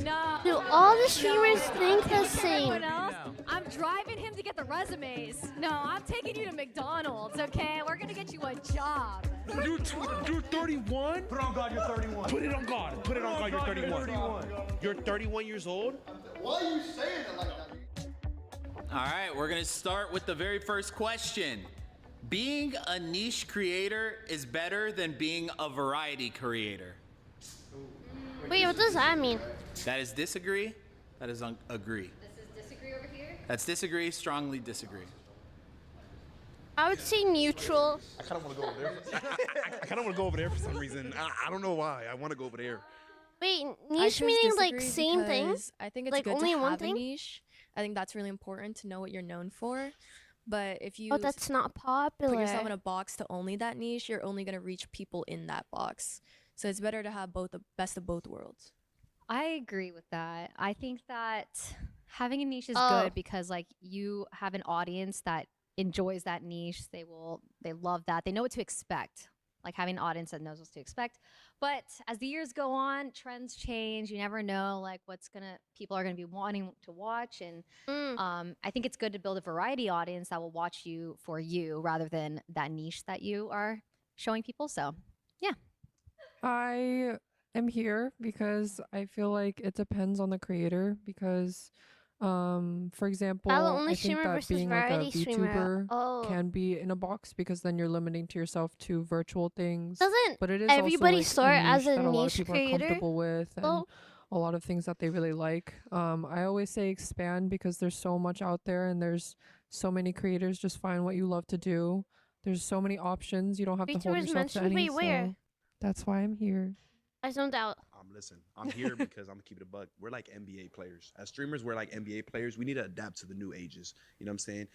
No. Do all the streamers think the Everyone same? else, I'm driving him to get the resumes. No, I'm taking you to McDonald's, okay? We're gonna get you a job. You're 31? Put it on God, you're 31. Put it on God. Put it on God, you're 31. You're 31 years old? Why are you saying it like that? All right, we're gonna start with the very first question. Being a niche creator is better than being a variety creator. Wait, what does that mean? That is disagree, that is agree. This is disagree over here? That's disagree, strongly disagree. I would say neutral. I kind of want to go over there. I kind of want to go over there for some reason. I don't know why. I want to go over there. Wait, I niche chose meaning like disagree same thing? because I think it's Like good only to one have thing? a niche. I think that's really important to know what you're known for. But if you Oh, that's not popular. put yourself in a box to only that niche, you're only gonna reach people in that box. So it's better to have both the best of both worlds. I agree with that. I think that having a niche is Oh. good because like you have an audience that enjoys that niche. They love that. They know what to expect. Like having an audience that knows what to expect. But as the years go on, trends change. You never know like people are gonna be wanting to watch. And I think it's good to build a variety audience that will watch you for you rather than that niche that you are showing people. So yeah. I am here because I feel like it depends on the creator because for example, only I think streamer that versus being like a variety streamer. VTuber Oh. can be in a box because then you're limiting to yourself to virtual things. Doesn't But it is everybody also, like, start as niche a that a lot of niche people are creator? comfortable with and Oh. a lot of things that they really like. I always say expand because there's so much out there and there's so many creators. Just find what you love to do. There's so many options. You don't have to hold VTubers yourself to mentioned, any. wait, where? So that's why I'm here. I zoned out. Listen, I'm here because I'm gonna keep it a buck. We're like NBA players. As streamers, we're like NBA players. We need to adapt to the new ages. You know what I'm saying?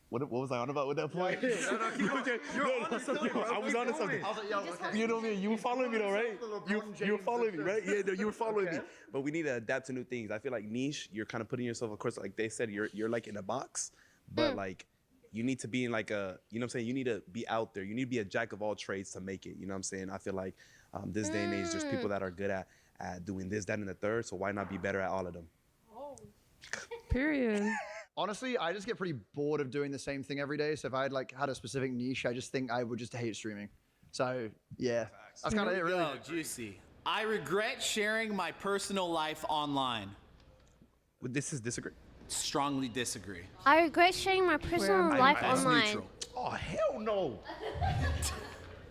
What was I on about with that point? I was on to something. You know what I mean? You were following me though, right? You were following me, right? Yeah, no, you were following me. But we need to adapt to new things. I feel like niche, you're kind of putting yourself, of course, like they said, you're like in a box, but like you need to be in like a, you know what I'm saying? You need to be out there. You need to be a jack of all trades to make it. You know what I'm saying? I feel like this day and age, there's people that are good at doing this, that, and the third. So why not be better at all of them? Period. Honestly, I just get pretty bored of doing the same thing every day. So if I had like had a specific niche, I just think I would just hate streaming. So yeah, that's kind of it really. Yo, juicy. I regret sharing my personal life online. This is disagree. Strongly disagree. I regret sharing my personal life That's online. neutral. Oh, hell no.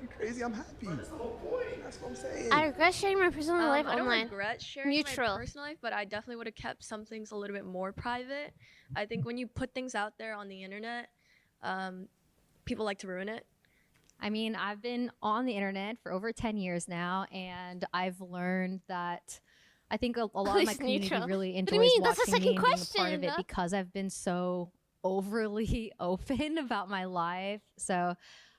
You crazy? I'm happy. That's the whole point. That's what I'm saying. I regret sharing my personal life I don't online. regret sharing Neutral. my personal life, but I definitely would have kept some things a little bit more private. I think when you put things out there on the internet, people like to ruin it. I mean, I've been on the internet for over 10 years now, and I've learned that I think a lot of my It's community neutral. really What do enjoys you mean? That's the watching me second and being a part of it question. because I've been so overly open about my life. So,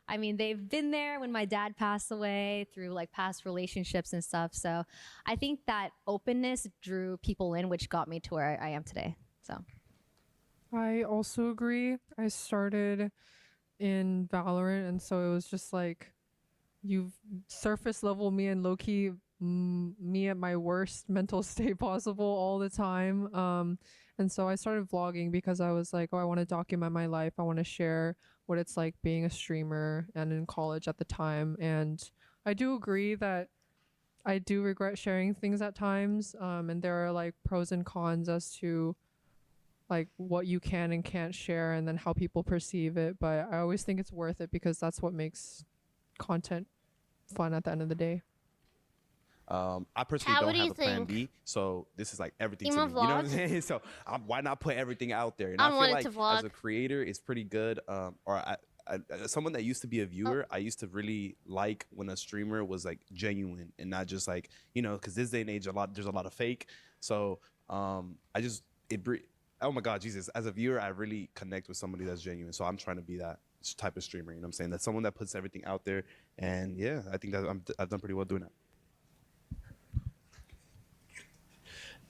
I mean, they've been there when my dad passed away through like past relationships and stuff. So, I think that openness drew people in, which got me to where I am today. So, I also agree. I started in Valorant, and so it was just like you've surface level me and low-key me at my worst mental state possible all the time. And so I started vlogging because I was like, oh, I want to document my life. I want to share what it's like being a streamer and in college at the time. And I do agree that I do regret sharing things at times. And there are like pros and cons as to like what you can and can't share and then how people perceive it. But I always think it's worth it because that's what makes content fun at the end of the day. I personally How don't do you have a plan think? B, so this is like everything Dima to me. You know what I'm vlogs? saying? So why not put everything out there? And I I feel wanted like to vlog. as a creator, it's pretty good. Someone that used to be a viewer, I used to really like when a streamer was like genuine and not just like, you know, because this day and age, there's a lot of fake. So oh my God, Jesus! As a viewer, I really connect with somebody that's genuine. So I'm trying to be that type of streamer. You know what I'm saying? That's someone that puts everything out there. And yeah, I think that I've done pretty well doing that.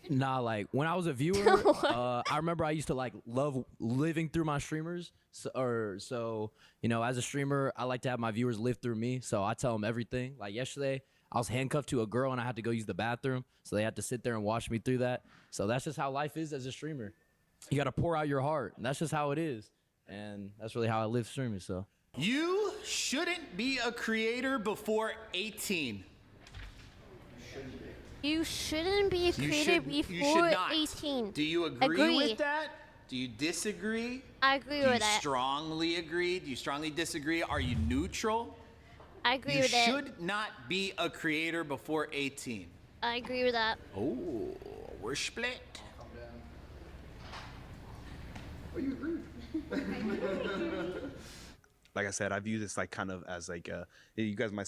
Nah, like when I was a viewer, I remember I used to like love living through my streamers. So you know, as a streamer, I like to have my viewers live through me. So I tell them everything. Like yesterday, I was handcuffed to a girl and I had to go use the bathroom, so they had to sit there and watch me through that. So that's just how life is as a streamer. You got to pour out your heart. And that's just how it is, and that's really how I live streaming. So You shouldn't be a creator before 18. You shouldn't be a You creator should before not. 18. Do you agree with that? Do you disagree? I agree Do you with that. strongly agree? Do you strongly disagree? Are you neutral? I agree You with that. should not be a creator before 18. I agree with that. Oh, we're split. Oh, you agree? Like I said, I view this like kind of as like you guys might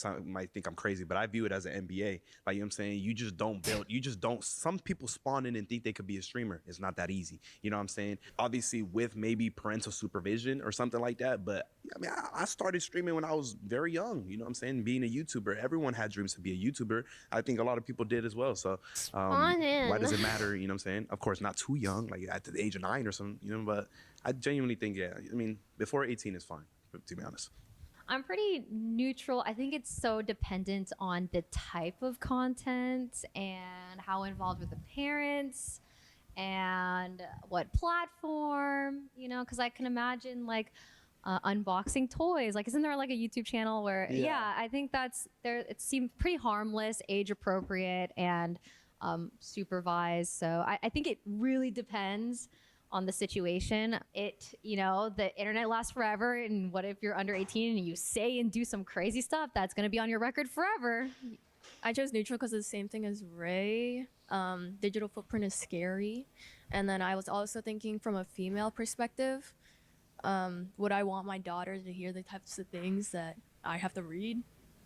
think I'm crazy, but I view it as an MBA. Like, you know what I'm saying? You just don't some people spawn in and think they could be a streamer. It's not that easy. You know what I'm saying? Obviously with maybe parental supervision or something like that, but I mean, I started streaming when I was very young, you know what I'm saying? Being a YouTuber, everyone had dreams to be a YouTuber. I think a lot of people did as well. So why does it matter? You know what I'm saying? Of course, not too young, like at the age of 9 or something, you know, but I genuinely think, yeah, I mean, before 18 is fine, to be honest. I'm pretty neutral. I think it's so dependent on the type of content and how involved with the parents and what platform, you know, because I can imagine like unboxing toys. Like, isn't there like a YouTube channel where, yeah, I think that's there. It seems pretty harmless, age appropriate, and supervised. So I think it really depends on the situation. You know, the internet lasts forever, and what if you're under 18 and you say and do some crazy stuff that's going to be on your record forever? I chose neutral because it's the same thing as Ray. Digital footprint is scary. And then I was also thinking from a female perspective, would I want my daughter to hear the types of things that I have to read?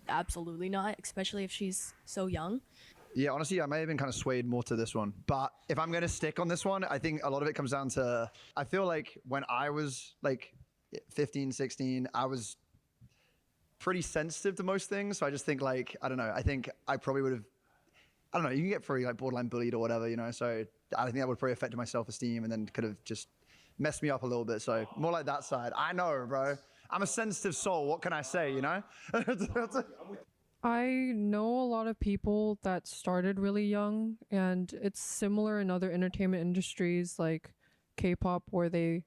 Absolutely not, especially if she's so young. Yeah, honestly, I may have been kind of swayed more to this one. But if I'm going to stick on this one, I think a lot of it comes down to, I feel like when I was like 15, 16, I was pretty sensitive to most things. So I just think like, I don't know, I think I probably would have, I don't know, you can get pretty like borderline bullied or whatever, you know? So I think that would probably affect my self-esteem and then could have just messed me up a little bit. So more like that side. I know, bro. I'm a sensitive soul. What can I say, you know? I know a lot of people that started really young, and it's similar in other entertainment industries like K-pop, where they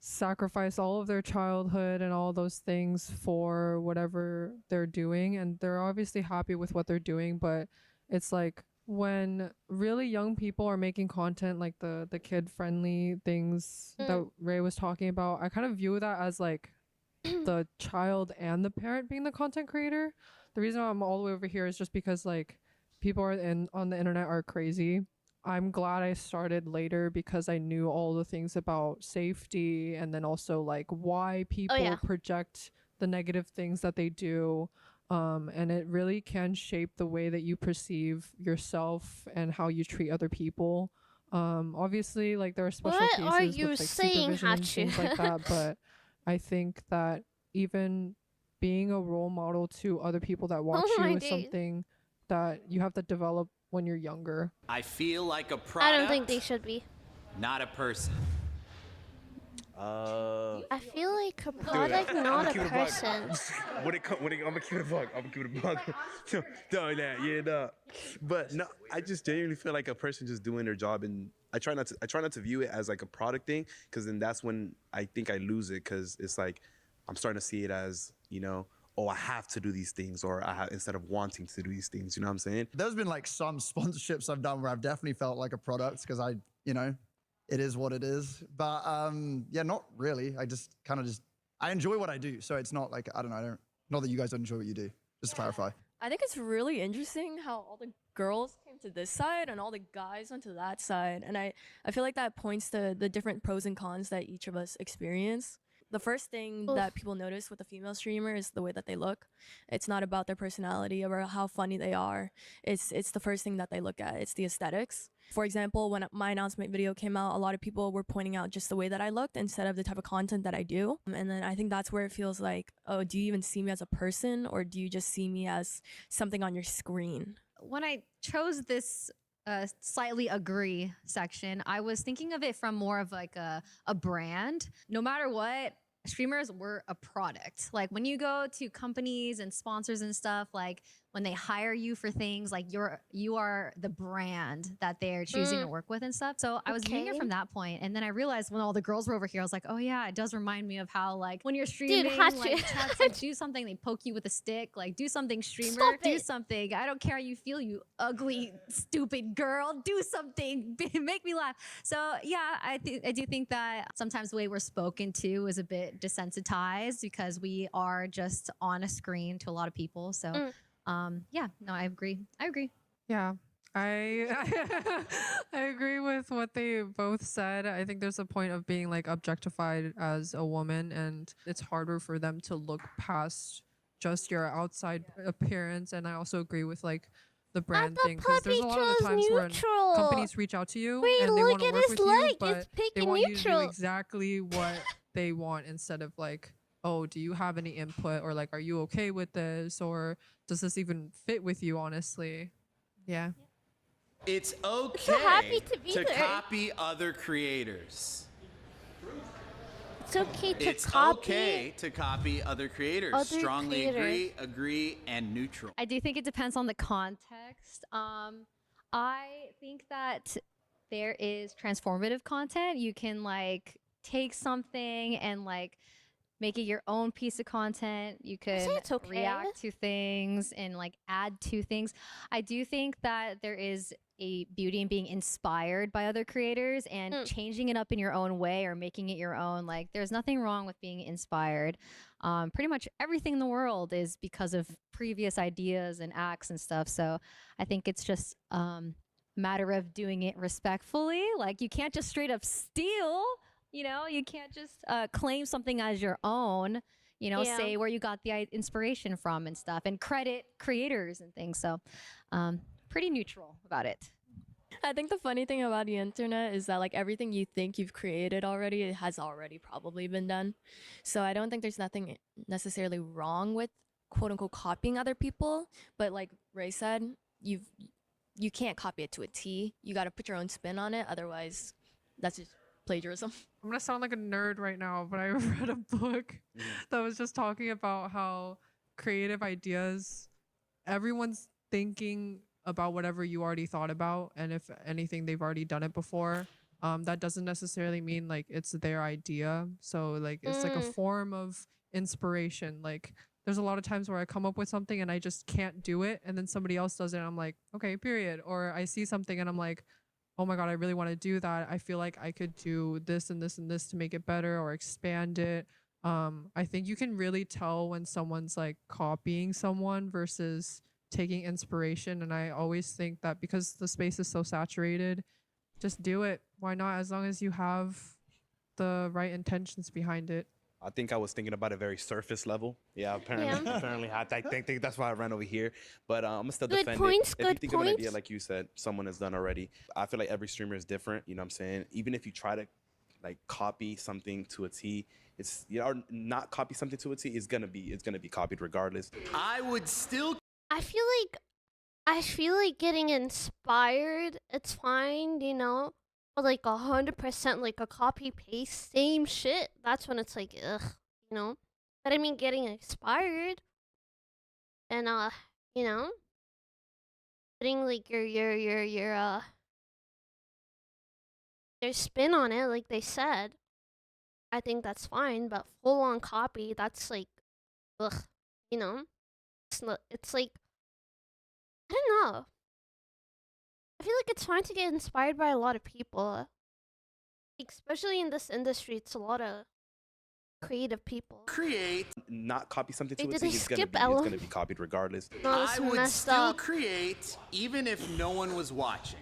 sacrifice all of their childhood and all those things for whatever they're doing, and they're obviously happy with what they're doing, but it's like when really young people are making content like the kid-friendly things that Ray was talking about, I kind of view that as like the child and the parent being the content creator. The reason I'm all the way over here is just because like people on the internet are crazy. I'm glad I started later because I knew all the things about safety and then also like why people project the negative things that they do. And it really can shape the way that you perceive yourself and how you treat other people. Obviously, like there are special What cases are you with like saying, supervision and things Hachi? like that, but I think that even being a role model to other people that watch my you is days. something that you have to develop when you're younger. I feel like a product, I don't think they should be. not a person. I feel like a product, not a person. I'm gonna keep it a bug. I'm gonna keep it a bug. No. But no, I just genuinely feel like a person just doing their job, and I try not to view it as like a product thing, because then that's when I think I lose it, because it's like I'm starting to see it as, you know, oh, I have to do these things, or instead of wanting to do these things, you know what I'm saying? There's been like some sponsorships I've done where I've definitely felt like a product because you know, it is what it is. But yeah, not really. I just kind of I enjoy what I do. So it's not like, I don't know, not that you guys don't enjoy what you do, just to clarify. I think it's really interesting how all the girls came to this side and all the guys went to that side. And I feel like that points to the different pros and cons that each of us experience. The first thing that people notice with a female streamer is the way that they look. It's not about their personality or how funny they are. It's the first thing that they look at. It's the aesthetics. For example, when my announcement video came out, a lot of people were pointing out just the way that I looked instead of the type of content that I do. And then I think that's where it feels like, oh, do you even see me as a person, or do you just see me as something on your screen? When I chose this slightly agree section, I was thinking of it from more of like a brand. No matter what, streamers were a product. Like when you go to companies and sponsors and stuff, like when they hire you for things, like you are the brand that they're choosing to work with and stuff. So I was viewing it Okay. from that point, and then I realized when all the girls were over here, I was like, oh yeah, it does remind me of how like when you're streaming, Hachi- like chats like do something, they poke you with a stick, like do something, streamer, Stop do it. something. I don't care how you feel, you ugly stupid girl, do something, make me laugh. So yeah, I do think that sometimes the way we're spoken to is a bit desensitized because we are just on a screen to a lot of people. So yeah, no, I agree. Yeah. I I agree with what they both said. I think there's a point of being like objectified as a woman, and it's harder for them to look past just your outside appearance. And I also agree with like the brand thing, because there's a lot of the times when companies reach out to you Wait, and they look want to at work his with you, leg. but It's they picking want you to do neutral. exactly what they want instead of like, oh, do you have any input, or like, are you okay with this, or does this even fit with you, honestly? Yeah. It's okay so happy to be there. copy other creators. It's okay to It's copy. okay to copy other creators. Other Strongly creators. agree, and neutral. I do think it depends on the context. I think that there is transformative content. You can like take something and like make it your own piece of content. You can it's okay. react to things and like add to things. I do think that there is a beauty in being inspired by other creators and changing it up in your own way or making it your own. Like there's nothing wrong with being inspired. Pretty much everything in the world is because of previous ideas and acts and stuff. So I think it's just matter of doing it respectfully. Like you can't just straight up steal. You know, you can't just claim something as your own, you know, Yeah. say where you got the inspiration from and stuff and credit creators and things. So pretty neutral about it. I think the funny thing about the internet is that like everything you think you've created already, it has already probably been done. So I don't think there's nothing necessarily wrong with quote unquote copying other people, but like Ray said, you can't copy it to a T. You got to put your own spin on it, otherwise that's just plagiarism. I'm gonna sound like a nerd right now, but I read a book that was just talking about how creative ideas, everyone's thinking about whatever you already thought about, and if anything, they've already done it before. That doesn't necessarily mean like it's their idea. So like it's like a form of inspiration. Like there's a lot of times where I come up with something and I just can't do it, and then somebody else does it, and I'm like, okay, period. Or I see something and I'm like, oh my god, I really want to do that. I feel like I could do this and this and this to make it better or expand it. I think you can really tell when someone's like copying someone versus taking inspiration. And I always think that because the space is so saturated, just do it. Why not? As long as you have the right intentions behind it. I think I was thinking about a very surface level. Yeah, apparently, apparently, I think that's why I ran over here. But I'm gonna still Good defend points, it. If you good think of an idea points. like you said, someone has done already. I feel like every streamer is different. You know what I'm saying? Even if you try to like copy something to a T, it's or not copy something to a T, it's gonna be copied regardless. I would still I feel like getting inspired, it's fine, you know? But like 100% like a copy paste, same shit, that's when it's like, ugh, you know? But I mean getting inspired and you know, putting like your spin on it, like they said, I think that's fine, but full on copy, that's like, ugh, you know? It's like, I don't know. I feel like it's fine to get inspired by a lot of people. Especially in this industry, it's a lot of creative people. create. Not copy something to Wait, a did T, they it's gonna skip be Ellen? copied regardless. No, this I is would messed still up. create even if no one was watching.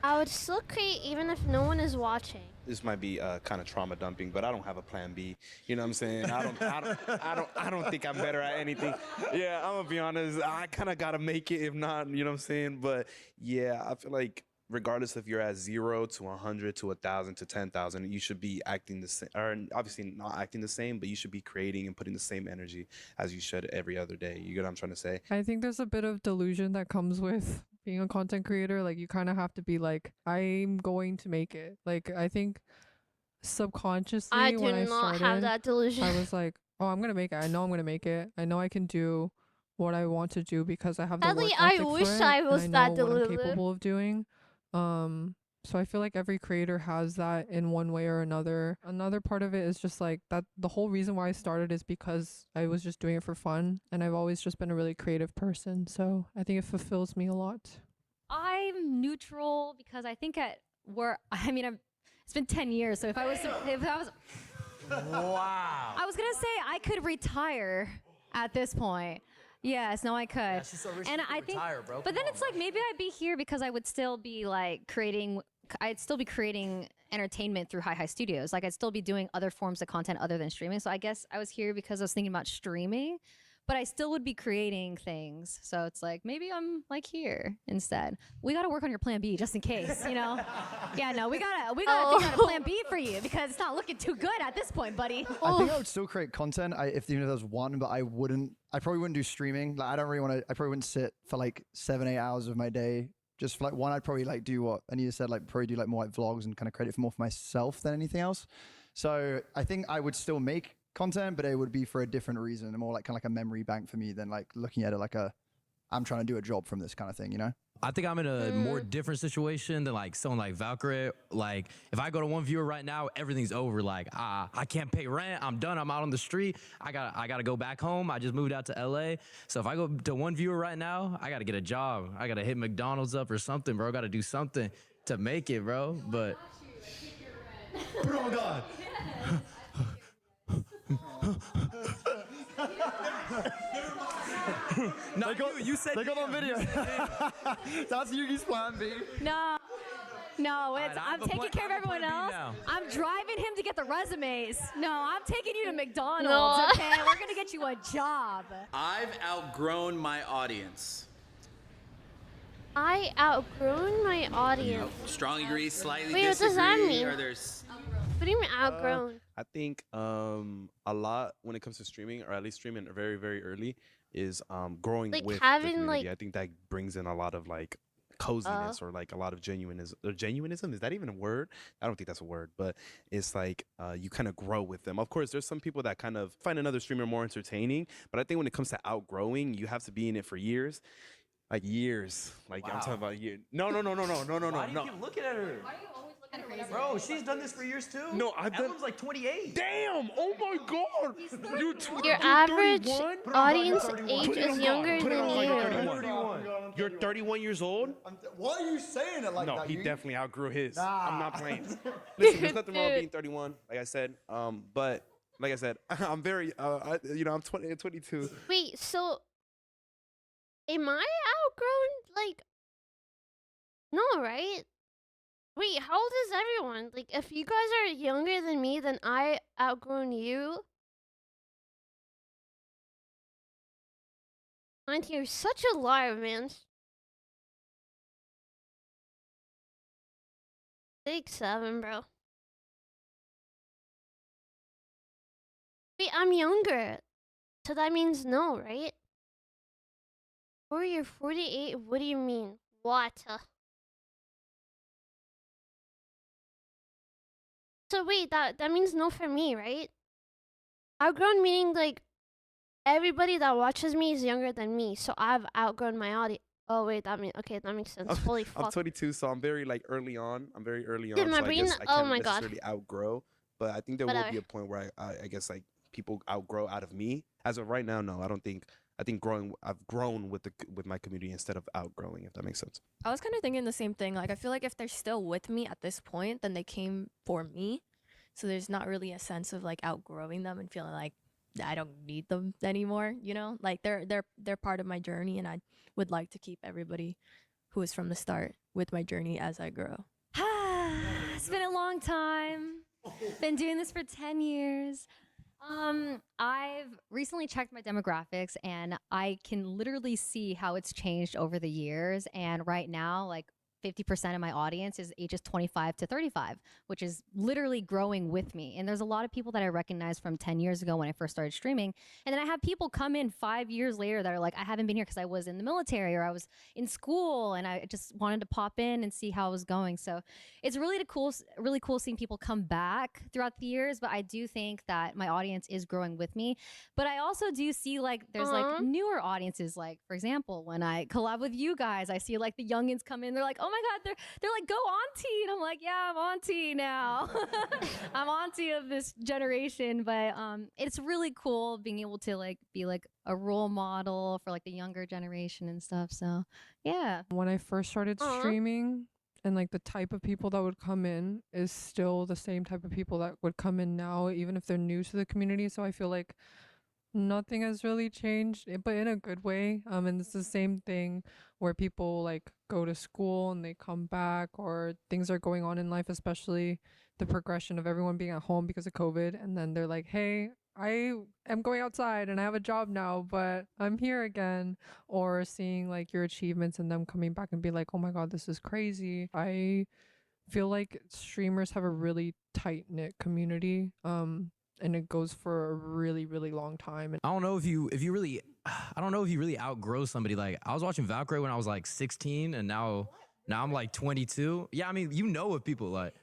I would still create even if no one is watching. This might be kind of trauma dumping, but I don't have a plan B. You know what I'm saying? I don't think I'm better at anything. Yeah, I'm gonna be honest. I kind of gotta make it. If not, you know what I'm saying? But yeah, I feel like regardless if you're at 0 to 100 to 1,000 to 10,000, you should be acting the same, or obviously not acting the same, but you should be creating and putting the same energy as you should every other day. You get what I'm trying to say? I think there's a bit of delusion that comes with being a content creator. Like you kind of have to be like, I'm going to make it. Like I think subconsciously I do when I not started, have that delusion. I was like, oh, I'm gonna make it. I know I'm gonna make it. I know I can do what I want to do because I have the Sadly, work I ethic wish for it, I and was I that know what I'm deluded. capable of doing. So I feel like every creator has that in one way or another. Another part of it is just like that the whole reason why I started is because I was just doing it for fun, and I've always just been a really creative person. So I think it fulfills me a lot. I'm neutral because I think it's been 10 years. So if I was, Wow. I was gonna say I could retire at this point. Yes, no, I could. And I think, but then it's like maybe I'd be here because I would still be like creating. I'd still be creating entertainment through Hi Studios. Like I'd still be doing other forms of content other than streaming. So I guess I was here because I was thinking about streaming, but I still would be creating things. So it's like maybe I'm like here instead. We got to work on your plan B just in case, you know. Yeah, no, we gotta figure out a plan B for you because it's not looking too good at this point, buddy. I think I would still create content even if there was one, but I probably wouldn't do streaming. Like I don't really want to. I probably wouldn't sit for like 7-8 hours of my day. Just for like one, I'd probably like do what Anita said, like probably do like more like vlogs and kind of create it more for myself than anything else. So I think I would still make content, but it would be for a different reason, more like kind of like a memory bank for me than like looking at it like I'm trying to do a job from this kind of thing, you know? I think I'm in a more different situation than like someone like Valkyrae. Like if I go to one viewer right now, everything's over. Like I can't pay rent. I'm done. I'm out on the street. I gotta go back home. I just moved out to LA. So if I go to one viewer right now, I gotta get a job. I gotta hit McDonald's up or something, bro. Gotta do something to make it, bro. But oh my God. No, you said They got on video. That's Yugi's plan B. No, it's I have I'm a taking plan- care of I have a everyone plan B else. now. I'm driving him to get the resumes. No, I'm taking you to McDonald's. No. Okay, we're gonna get you a job. I've outgrown my audience. I outgrown my audience. Strong agree, slightly Wait, what disagree. does that mean? Or there's What do you mean outgrown? I think a lot when it comes to streaming, or at least streaming very, very early, is growing Like, with having, the community. like- I think that brings in a lot of like coziness or like a lot of genuineness. Or genuinism, is that even a word? I don't think that's a word, but it's like you kind of grow with them. Of course, there's some people that kind of find another streamer more entertaining, but I think when it comes to outgrowing, you have to be in it for years. Like years. Like I'm talking about years. No. Why do you keep looking at her? Bro, she's done this for years too. No, I've done. Ellen's like 28. Damn! Oh my God! Your average audience age is younger than you. You're 31 years old? Why are you saying it like No, that? he Yugi? definitely outgrew his. I'm not Nah. playing. Listen, there's nothing wrong with Dude. being 31, like I said. But like I said, I'm very, I'm 22. Wait, so am I outgrown? Like, no, right? Wait, how old is everyone? Like, if you guys are younger than me, then I outgrown you. 19, you're such a liar, man. 6'7", bro. Wait, I'm younger. So that means no, right? Or you're 48, what do you mean? What? So wait, that means no for me, right? Outgrown meaning like everybody that watches me is younger than me, so I've outgrown my audience. Oh wait, that makes sense. Holy I'm fuck. 22, so I'm very like early on. I'm very early Dude, on. my So brain- I guess I oh can't my God. necessarily outgrow. But I think there will Whatever. be a point where I guess like people outgrow out of me. As of right now, no, I don't think. I think I've grown with my community instead of outgrowing, if that makes sense. I was kind of thinking the same thing. Like, I feel like if they're still with me at this point, then they came for me. So there's not really a sense of like outgrowing them and feeling like I don't need them anymore. You know, like they're part of my journey, and I would like to keep everybody who is from the start with my journey as I grow. It's been a long time. Been doing this for 10 years. I've recently checked my demographics and I can literally see how it's changed over the years. And right now, like 50% of my audience is ages 25 to 35, which is literally growing with me. And there's a lot of people that I recognize from 10 years ago when I first started streaming. And then I have people come in 5 years later that are like, I haven't been here because I was in the military or I was in school and I just wanted to pop in and see how it was going. So it's really cool seeing people come back throughout the years. But I do think that my audience is growing with me. But I also do see like there's like newer audiences. Like, for example, when I collab with you guys, I see like the youngins come in, they're like, oh my God, they're like, go auntie. And I'm like, yeah, I'm auntie now. I'm auntie of this generation. But it's really cool being able to like be like a role model for like the younger generation and stuff. So yeah. When I first started streaming, and like the type of people that would come in is still the same type of people that would come in now, even if they're new to the community. So I feel like nothing has really changed, but in a good way. And it's the same thing where people like go to school and they come back, or things are going on in life, especially the progression of everyone being at home because of COVID. And then they're like, hey, I am going outside and I have a job now, but I'm here again. Or seeing like your achievements and them coming back and be like, oh my God, this is crazy. I feel like streamers have a really tight knit community. And it goes for a really, really long time. And I don't know if you really, I don't know if you really outgrow somebody. Like I was watching Valkyrae when I was like 16, and now I'm like 22. Yeah, I mean, you know, of people like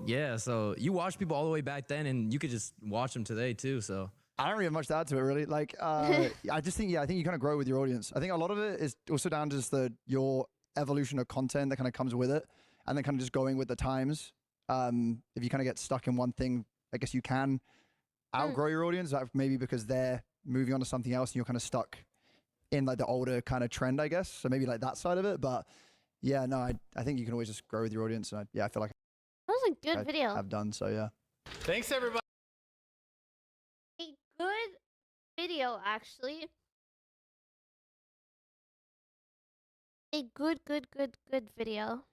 yeah. So you watch people all the way back then, and you could just watch them today too. So I don't really have much to add to it, really. Like, I just think, I think you kind of grow with your audience. I think a lot of it is also down to just your evolution of content that kind of comes with it, and then kind of just going with the times. If you kind of get stuck in one thing, I guess you can outgrow your audience, like maybe because they're moving on to something else and you're kind of stuck in like the older kind of trend, I guess. So maybe like that side of it. But yeah, no, I think you can always just grow with your audience. And I feel like That was a good I video. have done so, yeah. Thanks, everybody. A good video, actually. A good video.